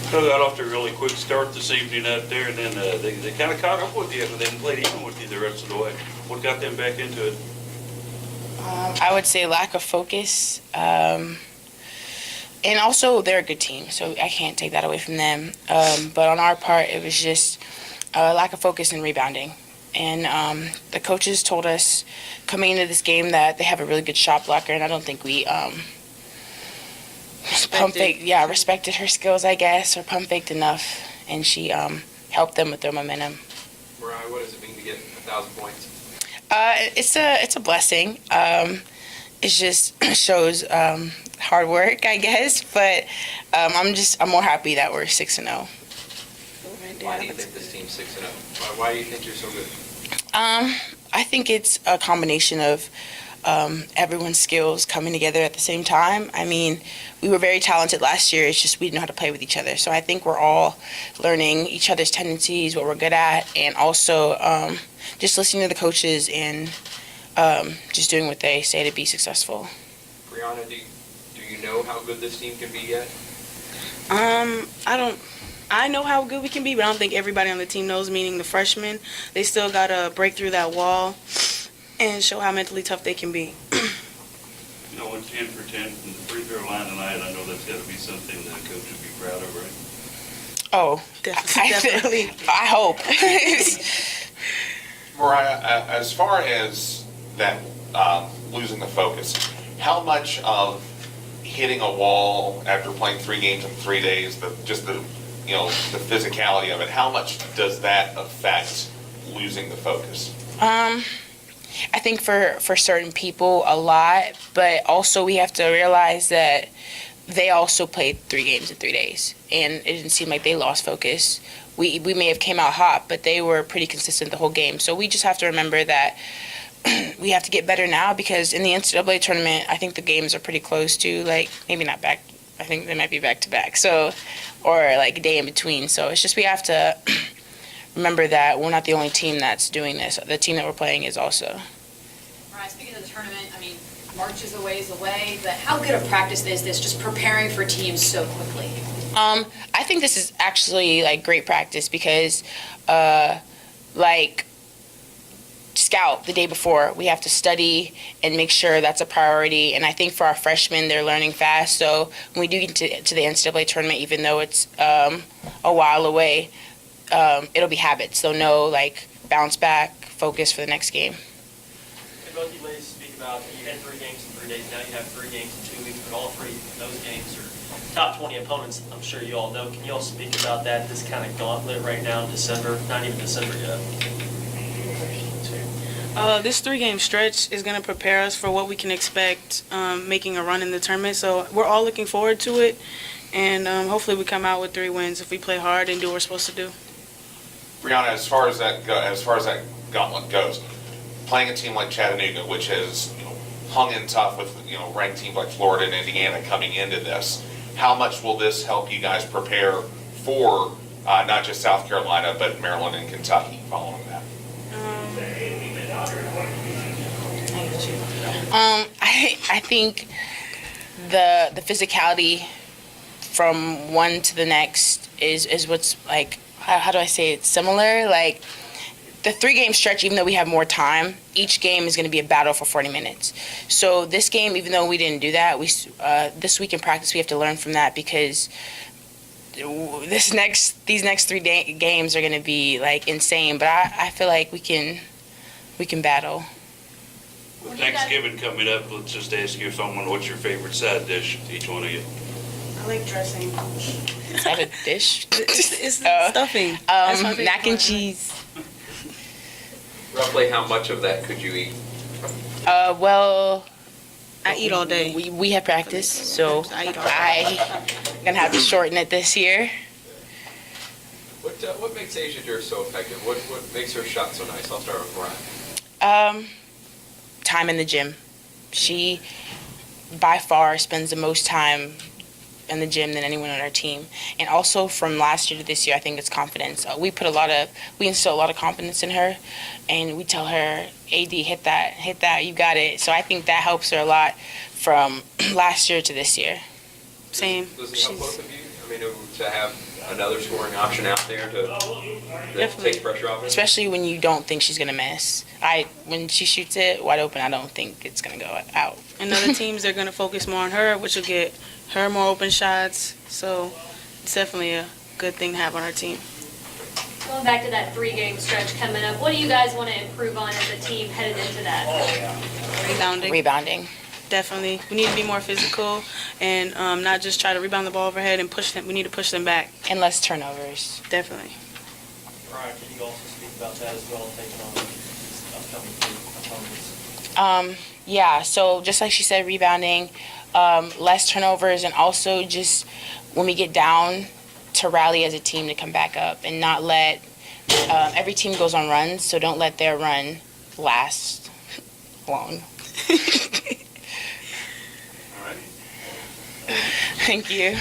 So got off to a really quick start this evening out there, and then they kind of caught up with you after they played even with you the rest of the way. What got them back into it? I would say lack of focus. And also, they're a good team, so I can't take that away from them. But on our part, it was just lack of focus and rebounding. And the coaches told us coming into this game that they have a really good shot blocker, and I don't think we respected her skills, I guess, or pump faked enough. And she helped them with their momentum. Mariya, what does it mean to get 1,000 points? It's a blessing. It just shows hard work, I guess. But I'm more happy that we're 6-0. Why do you think this team's 6-0? Why do you think you're so good? I think it's a combination of everyone's skills coming together at the same time. I mean, we were very talented last year. It's just we didn't know how to play with each other. So I think we're all learning each other's tendencies, what we're good at, and also just listening to the coaches and just doing what they say to be successful. Briahanna, do you know how good this team can be yet? I know how good we can be, but I don't think everybody on the team knows, meaning the freshmen. They still got to break through that wall and show how mentally tough they can be. You know, 10 for 10 from the free throw line tonight, I know that's got to be something that a coach would be proud of, right? Oh, Definitely. I hope. Mariya, as far as that losing the focus, how much of hitting a wall after playing 3 games in 3 days, the physicality of it, how much does that affect losing the focus? I think for certain people a lot, but also we have to realize that they also played 3 games in 3 days, and it didn't seem like they lost focus. We may have came out hot, but they were pretty consistent the whole game. So we just have to remember that we have to get better now, because in the NCAA tournament, I think the games are pretty close to, like, maybe not back. I think they might be back to back. So, or like a day in between. So it's just we have to remember that we're not the only team that's doing this. The team that we're playing is also. Right, speaking of the tournament, I mean, March is a ways away, but how good a practice is this, just preparing for teams so quickly? I think this is actually like great practice because, scout the day before, we have to study and make sure that's a priority. And I think for our freshmen, they're learning fast. So when we do get to the NCAA tournament, even though it's a while away, it'll be habits. They'll know, like, bounce back, focus for the next game. And both you ladies speak about you had 3 games in 3 days. Now you have 3 games in 2 weeks, but all 3 of those games are top 20 opponents. I'm sure you all know. Can you all speak about that? This kind of gauntlet right now in December, not even December yet. This 3-game stretch is going to prepare us for what we can expect making a run in the tournament. So we're all looking forward to it, and hopefully we come out with 3 wins if we play hard and do what we're supposed to do. Briahanna, as far as that gauntlet goes, playing a team like Chattanooga, which has hung in tough with ranked teams like Florida and Indiana coming into this, how much will this help you guys prepare for not just South Carolina but Maryland and Kentucky following that? I think the physicality from one to the next is what's, like, how do I say it, similar? Like, the 3-game stretch, even though we have more time, each game is going to be a battle for 40 minutes. So this game, even though we didn't do that, this week in practice we have to learn from that, because these next 3 games are going to be, like, insane. But I feel like we can battle. With Thanksgiving coming up, let's just ask you someone, what's your favorite side dish, each one of you? I like dressing. Is that a dish? It's stuffing. That's my favorite mac and part. cheese. Roughly how much of that could you eat? Well, I eat all day. We have practice, so I eat all day. I'm gonna have to shorten it this year. What makes Asia Dur so effective? What makes her shot so nice? I'll start with Mariya. Time in the gym. She, by far, spends the most time in the gym than anyone on our team. And also from last year to this year, I think it's confidence. We instill a lot of confidence in her, and we tell her, AD, hit that, you got it. So I think that helps her a lot from last year to this year. Same. Does it help both of you? I mean, to have another scoring option out there to Definitely. take pressure off it? Especially when you don't think she's gonna miss. When she shoots it wide open, I don't think it's gonna go out. And other teams, they're going to focus more on her, which will get her more open shots. So it's definitely a good thing to have on our team. Going back to that 3-game stretch coming up, what do you guys want to improve on as a team headed into that? Rebounding. Rebounding. Definitely. We need to be more physical and not just try to rebound the ball overhead and push them. We need to push them back. And less turnovers. Definitely. Brian, can you also speak about that as well, taking on these upcoming opponents? Yeah, so just like she said, rebounding, less turnovers, and also just when we get down, to rally as a team to come back up and not let every team goes on runs, so don't let their run last long. All right. Thank you.